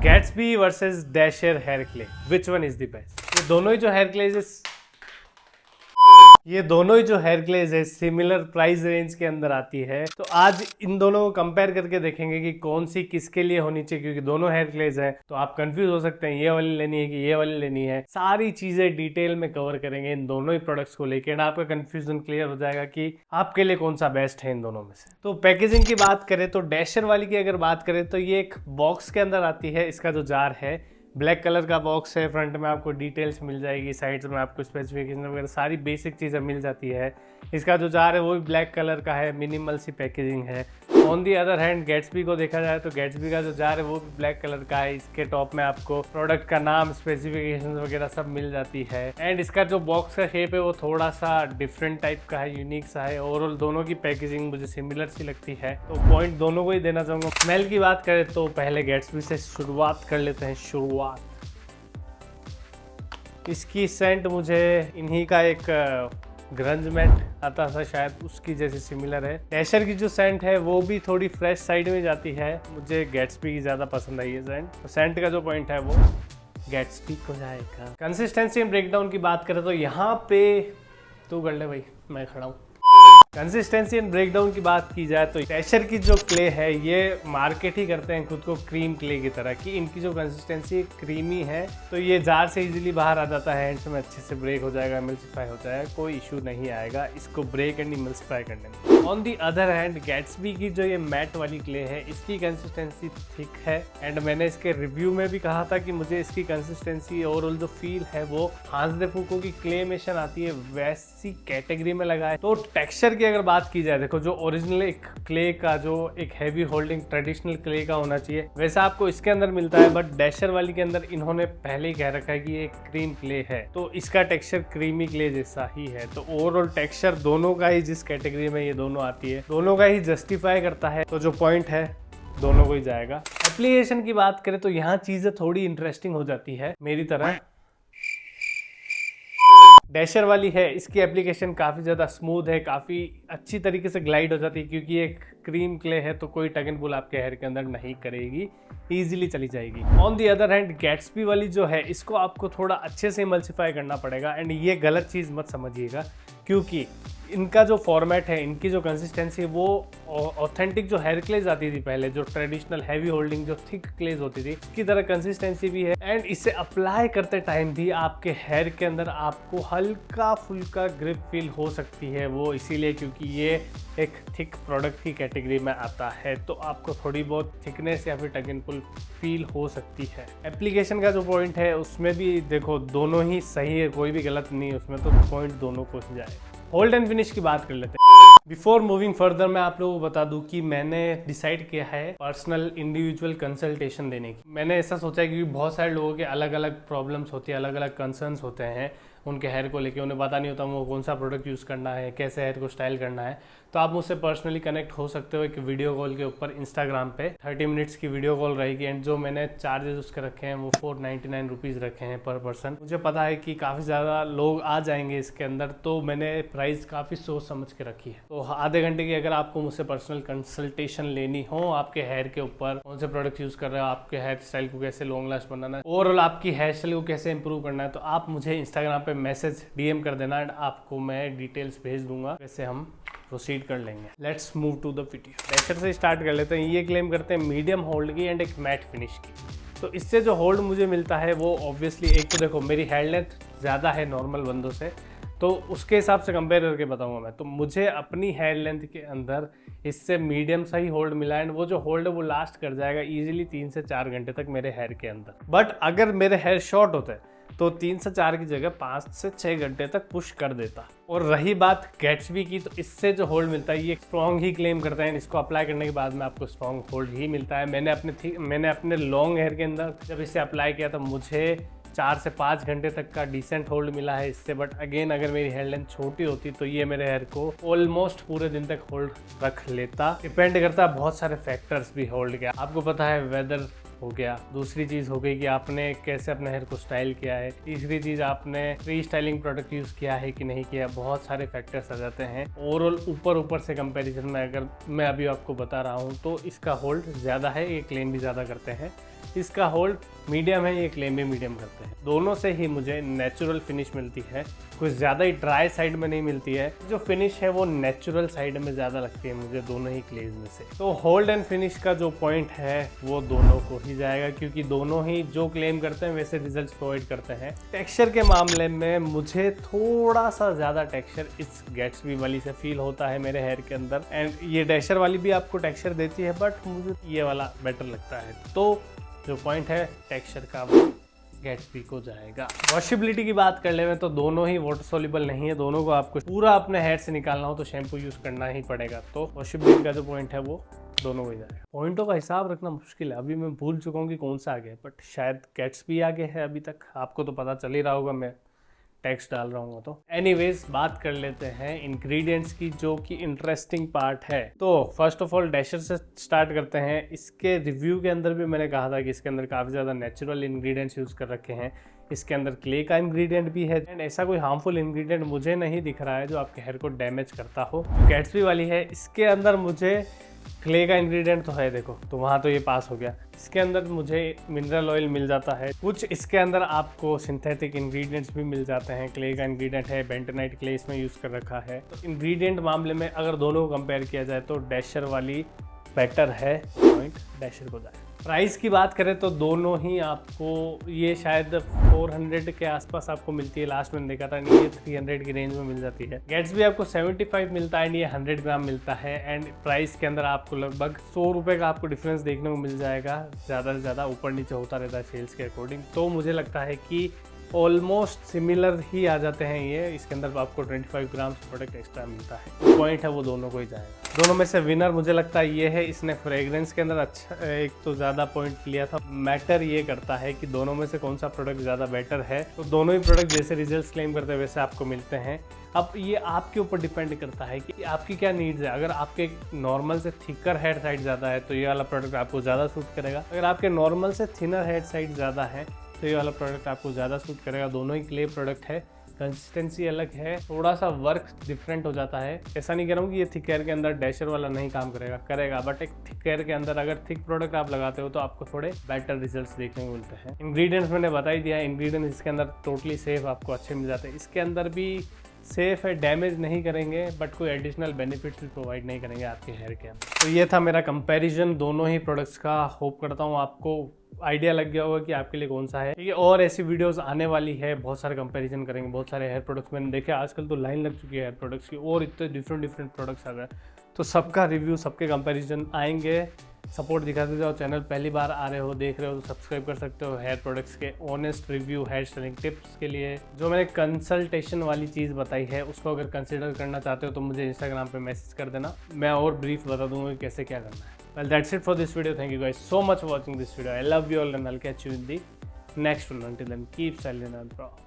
Gatsby versus Dasher hair clay, which one is the best? ये दोनों ही जो hair क्लेज है सिमिलर प्राइस रेंज के अंदर आती है। तो आज इन दोनों को कंपेयर करके देखेंगे कि कौन सी किसके लिए होनी चाहिए, क्योंकि दोनों हेयर क्लेज है तो आप कंफ्यूज हो सकते हैं ये वाली लेनी है कि ये वाली लेनी है। सारी चीजें डिटेल में कवर करेंगे इन दोनों ही प्रोडक्ट्स को लेकर, आपका कंफ्यूजन क्लियर हो जाएगा कि आपके लिए कौन सा बेस्ट है इन दोनों में से। तो पैकेजिंग की बात करें तो डैशर वाली की अगर बात करें तो ये एक बॉक्स के अंदर आती है। इसका जो जार है ब्लैक कलर का बॉक्स है, फ्रंट में आपको डिटेल्स मिल जाएगी, साइड्स में आपको स्पेसिफिकेशन वगैरह सारी बेसिक चीज़ें मिल जाती है। इसका जो जार है वो भी ब्लैक कलर का है, मिनिमल सी पैकेजिंग है। On the other hand Gatsby को देखा जाए तो गैट्सबी का जो जार है वो भी ब्लैक कलर का है। इसके टॉप में आपको प्रोडक्ट का नाम, स्पेसिफिकेशन वगैरह सब मिल जाती है। एंड इसका जो बॉक्स का शेप है वो थोड़ा सा डिफरेंट टाइप का है, यूनिक सा है। ओवरऑल दोनों की पैकेजिंग मुझे सिमिलर सी लगती है, तो पॉइंट दोनों को ही देना चाहूँगा। स्मेल की बात करें तो पहले गैट्सबी से शुरुआत कर लेते हैं। इसकी सेंट मुझे इन्हीं का एक ग्रंज मैट आता था शायद, उसकी जैसे सिमिलर है। डैशर की जो सेंट है वो भी थोड़ी फ्रेश साइड में जाती है, मुझे गैट्सबी की ज़्यादा पसंद आई है सेंट। तो सेंट का जो पॉइंट है वो गैट्सबी को जाएगा। कंसिस्टेंसी एंड ब्रेकडाउन की बात करें तो यहाँ पे तू कर ले भाई, मैं खड़ा हूँ। कंसिस्टेंसी एंड ब्रेकडाउन की बात की जाए तो डैशर की जो क्ले है ये मार्केट ही करते हैं खुद को क्रीम क्ले की तरह कि इनकी जो कंसिस्टेंसी क्रीमी है, तो ये जार से इजीली बाहर आ जाता है, हैंड्स में अच्छे से ब्रेक हो जाएगा, इमल्सिफाई हो जाएगा, कोई इशू नहीं आएगा इसको ब्रेक एंड इमल्सिफाई करने में। On the other hand Gatsby की जो ये मैट वाली क्ले है इसकी कंसिस्टेंसी थिक है। एंड मैंने इसके रिव्यू में भी कहा था कि मुझे इसकी कंसिस्टेंसी ओवरऑल जो फील है वो हांस दे फूको की क्लेमेशन आती है वैसी कैटेगरी में लगा है। तो टेक्सचर की अगर बात की जाए, देखो जो ओरिजिनल एक क्ले का जो एक हैवी होल्डिंग ट्रेडिशनल क्ले का होना चाहिए वैसा आपको इसके अंदर मिलता है, बट डैशर वाली के अंदर इन्होंने पहले ही कह रखा है कि ये क्रीम क्ले है, तो इसका टेक्सचर क्रीमी क्ले जैसा ही है। तो ओवरऑल टेक्सचर दोनों का ही जिस कैटेगरी में ये दोनों आती है दोनों का ही जस्टिफाई करता है, तो जो पॉइंट है दोनों को ही जाएगा। एप्लीकेशन की बात करें तो यहाँ चीजें थोड़ी इंटरेस्टिंग हो जाती है मेरी तरह। डैशर वाली है इसकी एप्लीकेशन काफ़ी ज़्यादा स्मूथ है, काफ़ी अच्छी तरीके से ग्लाइड हो जाती है, क्योंकि एक क्रीम क्ले है तो कोई टग एंड पुल आपके हेयर के अंदर नहीं करेगी, इजीली चली जाएगी। On the other hand Gatsby वाली जो है इसको आपको थोड़ा अच्छे से इमल्सिफाई करना पड़ेगा। एंड ये गलत चीज़ मत समझिएगा, क्योंकि इनका जो फॉर्मेट है, इनकी जो कंसिस्टेंसी है वो ऑथेंटिक जो हेयर क्लेज आती थी पहले, जो ट्रेडिशनल हैवी होल्डिंग जो थिक क्लेज होती थी उसकी तरह कंसिस्टेंसी भी है। एंड इसे अप्लाई करते टाइम भी आपके हेयर के अंदर आपको हल्का फुल्का ग्रिप फील हो सकती है, वो इसीलिए क्योंकि ये एक थिक प्रोडक्ट की कैटेगरी में आता है, तो आपको थोड़ी बहुत थिकनेस या फिर टग एंड पुल फील हो सकती है। एप्लीकेशन का जो पॉइंट है उसमें भी देखो दोनों ही सही है, कोई भी गलत नहीं है उसमें, तो पॉइंट दोनों को ही जाए। होल्ड एंड फिनिश की बात कर लेते हैं। बिफोर मूविंग फर्दर मैं आप लोगों को बता दूं कि मैंने डिसाइड किया है पर्सनल इंडिविजुअल कंसल्टेशन देने की। मैंने ऐसा सोचा है क्योंकि बहुत सारे लोगों के अलग अलग प्रॉब्लम्स होती है, अलग अलग कंसर्न्स होते हैं उनके हेयर को लेके, उन्हें पता नहीं होता वो कौन सा प्रोडक्ट यूज़ करना है, कैसे हेयर को स्टाइल करना है। तो आप मुझसे पर्सनली कनेक्ट हो सकते हो एक वीडियो कॉल के ऊपर इंस्टाग्राम पे। 30 मिनट्स की वीडियो कॉल रहेगी। एंड जो मैंने चार्जेस उसके रखे हैं वो 499 रुपीज़ रखे हैं पर पर्सन। मुझे पता है कि काफ़ी ज़्यादा लोग आ जाएंगे इसके अंदर, तो मैंने प्राइस काफ़ी सोच समझ के रखी है। तो आधे घंटे की अगर आपको मुझसे पर्सनल कंसल्टेशन लेनी हो आपके हेयर के ऊपर, कौन से प्रोडक्ट यूज़ कर रहे हो, आपके हेयर स्टाइल को कैसे लॉन्ग लास्ट बनाना है, ओवरऑल आपकी हेयर स्टाइल को कैसे इंप्रूव करना है, तो आप मुझे इंस्टाग्राम पे मैसेज DM कर देना एंड आपको मैं डिटेल्स भेज दूंगा, वैसे हम प्रोसीड कर लेंगे। Let's move to the video. Dasher से स्टार्ट कर लेते हैं। ये क्लेम करते हैं मीडियम होल्ड की एंड एक मैट फिनिश की। तो इससे जो होल्ड मुझे मिलता है वो ऑब्वियसली, एक तो देखो मेरी हेयर लेंथ ज़्यादा है नॉर्मल बंदों से, तो उसके हिसाब से कंपेयर करके बताऊंगा मैं। तो मुझे अपनी हेयर लेंथ के अंदर इससे मीडियम सा ही होल्ड मिला एंड वो जो होल्ड है वो लास्ट कर जाएगा इजीली 3 से 4 घंटे तक मेरे हेयर के अंदर। बट अगर मेरे हेयर शॉर्ट होते हैं तो 3 से 4 की जगह 5 से 6 घंटे तक पुश कर देता। और रही बात गैट्सबी की, तो इससे जो होल्ड मिलता है ये स्ट्रॉन्ग ही क्लेम करते हैं, इसको अप्लाई करने के बाद में आपको स्ट्रॉन्ग होल्ड ही मिलता है। मैंने अपने लॉन्ग हेयर के अंदर जब इसे अप्लाई किया तो मुझे 4 से 5 घंटे तक का डिसेंट होल्ड मिला है इससे। बट अगेन अगर मेरी हेयर लेंथ छोटी होती तो ये मेरे हेयर को ऑलमोस्ट पूरे दिन तक होल्ड रख लेता। डिपेंड करता है बहुत सारे फैक्टर्स भी होल्ड के, आपको पता है वेदर हो गया, दूसरी चीज़ हो गई कि आपने कैसे अपने हेयर को स्टाइल किया है, तीसरी चीज़ आपने फ्री स्टाइलिंग प्रोडक्ट यूज़ किया है कि नहीं किया, बहुत सारे फैक्टर्स आ जाते हैं। ओवरऑल ऊपर से कंपैरिजन में अगर मैं अभी आपको बता रहा हूँ तो इसका होल्ड ज़्यादा है, ये क्लेम भी ज़्यादा करते हैं। इसका होल्ड मीडियम है, ये क्लेम भी मीडियम करते हैं। दोनों से ही मुझे नेचुरल फिनिश मिलती है, कुछ ज़्यादा ही ड्राई साइड में नहीं मिलती है। जो फिनिश है वो नेचुरल साइड में ज़्यादा लगती है मुझे दोनों ही क्लेज में से। तो होल्ड एंड फिनिश का जो पॉइंट है वो दोनों को ही जाएगा, क्योंकि दोनों ही जो क्लेम करते हैं वैसे रिजल्ट प्रोवाइड करते हैं। टेक्सचर के मामले में मुझे थोड़ा सा ज़्यादा टेक्सचर इस गैट्सबी वाली से फील होता है मेरे हेयर के अंदर, एंड ये डैशर वाली भी आपको टेक्सचर देती है, बट मुझे ये वाला बेटर लगता है। तो जो पॉइंट है टेक्सचर का वो गैट्सबी को जाएगा। वॉशेबिलिटी की बात कर ले में तो दोनों ही वाटर सोल्यूबल नहीं है, दोनों को आपको पूरा अपने हेयर से निकालना हो तो शैम्पू यूज करना ही पड़ेगा। तो वॉशेबिलिटी का जो पॉइंट है वो दोनों को ही जाएगा। पॉइंटों का हिसाब रखना मुश्किल है, अभी मैं भूल चुका हूँ कि कौन सा आगे है, बट शायद गैट्सबी आगे है अभी तक। आपको तो पता चल ही रहा होगा, मैं टेक्स्ट डाल रहा हूँ। तो एनीवेज बात कर लेते हैं इंग्रेडिएंट्स की, जो कि इंटरेस्टिंग पार्ट है। तो फर्स्ट ऑफ ऑल डैशर से स्टार्ट करते हैं। इसके रिव्यू के अंदर भी मैंने कहा था कि इसके अंदर काफ़ी ज़्यादा नेचुरल इंग्रेडिएंट्स यूज़ कर रखे हैं। इसके अंदर क्ले का इंग्रेडिएंट भी है, एंड ऐसा कोई हार्मफुल इंग्रेडिएंट मुझे नहीं दिख रहा है जो आपके हेयर को डैमेज करता हो। गैट्सबी वाली है, इसके अंदर मुझे क्ले का इंग्रेडिएंट तो है, देखो तो वहाँ तो ये पास हो गया। इसके अंदर मुझे मिनरल ऑयल मिल जाता है, कुछ इसके अंदर आपको सिंथेटिक इंग्रेडिएंट्स भी मिल जाते हैं। क्ले का इंग्रेडिएंट है, बेंटोनाइट क्ले इसमें यूज़ कर रखा है। तो इंग्रेडिएंट मामले में अगर दोनों को कंपेयर किया जाए तो डैशर वाली बेटर है, पॉइंट डैशर को जाए। प्राइस की बात करें तो दोनों ही आपको ये शायद 400 के आसपास आपको मिलती है, लास्ट मैंने देखा था। ये 300 की रेंज में मिल जाती है। गैट्सबी आपको 75 मिलता है, ये 100 ग्राम मिलता है, एंड प्राइस के अंदर आपको लगभग 100 रुपये का आपको डिफरेंस देखने को मिल जाएगा। ज़्यादा से ज़्यादा ऊपर नीचे होता रहता है सेल्स के अकॉर्डिंग। तो मुझे लगता है कि ऑलमोस्ट सिमिलर ही आ जाते हैं ये। इसके अंदर आपको 25 ग्राम प्रोडक्ट एक्स्ट्रा मिलता है। पॉइंट है वो दोनों को ही जाएगा। दोनों में से विनर मुझे लगता है ये है, इसने फ्रेग्रेंस के अंदर अच्छा एक तो ज़्यादा पॉइंट लिया था। मैटर ये करता है कि दोनों में से कौन सा प्रोडक्ट ज़्यादा बेटर है। तो दोनों ही प्रोडक्ट जैसे रिजल्ट क्लेम करते हैं वैसे आपको मिलते हैं। अब ये आपके ऊपर डिपेंड करता है कि आपकी क्या नीड्स है। अगर आपके नॉर्मल से थिकर हेड साइड ज़्यादा है तो ये वाला प्रोडक्ट आपको ज़्यादा सूट करेगा। अगर आपके नॉर्मल से थिनर हेड साइड ज़्यादा है तो ये वाला प्रोडक्ट आपको ज़्यादा सूट करेगा। दोनों ही क्ले प्रोडक्ट है, कंसिस्टेंसी अलग है, थोड़ा सा वर्क डिफरेंट हो जाता है। ऐसा नहीं कह रहा हूँ कि ये थिक हेयर के अंदर डैशर वाला नहीं काम करेगा, बट एक थिक हेयर के अंदर अगर थिक प्रोडक्ट आप लगाते हो तो आपको थोड़े बेटर रिजल्ट्स देखने को मिलते हैं। इंग्रेडिएंट्स मैंने बता ही दिया, इंग्रेडिएंट्स इसके अंदर टोटली सेफ आपको अच्छे मिल जाते हैं। इसके अंदर भी सेफ है, डैमेज नहीं करेंगे, बट कोई एडिशनल बेनिफिट्स भी प्रोवाइड नहीं करेंगे आपके हेयर के अंदर। तो ये था मेरा कंपैरिजन दोनों ही प्रोडक्ट्स का। होप करता हूँ आपको आइडिया लग गया होगा कि आपके लिए कौन सा है। ठीक है, और ऐसी वीडियोस आने वाली है, बहुत सारे कंपैरिजन करेंगे, बहुत सारे हेयर प्रोडक्ट्स मैंने देखे। आजकल तो लाइन लग चुकी है हेयर प्रोडक्ट्स की, और इतने डिफरेंट प्रोडक्ट्स आ गए, तो सबका रिव्यू, सबके कंपैरिजन आएंगे। सपोर्ट दिखाते जाओ। चैनल पहली बार आ रहे हो, देख रहे हो तो सब्सक्राइब कर सकते हो। हेयर प्रोडक्ट्स के honest review, hair styling tips के लिए जो मैंने कंसल्टेशन वाली चीज़ बताई है उसको अगर कंसिडर करना चाहते हो तो मुझे इंस्टाग्राम पे मैसेज कर देना, मैं और ब्रीफ बता दूंगा कि कैसे क्या करना है। Well, that's it for this video. Thank you guys so much for watching this video. I love you all and I'll catch you in the next one. Until then, keep styling and proud.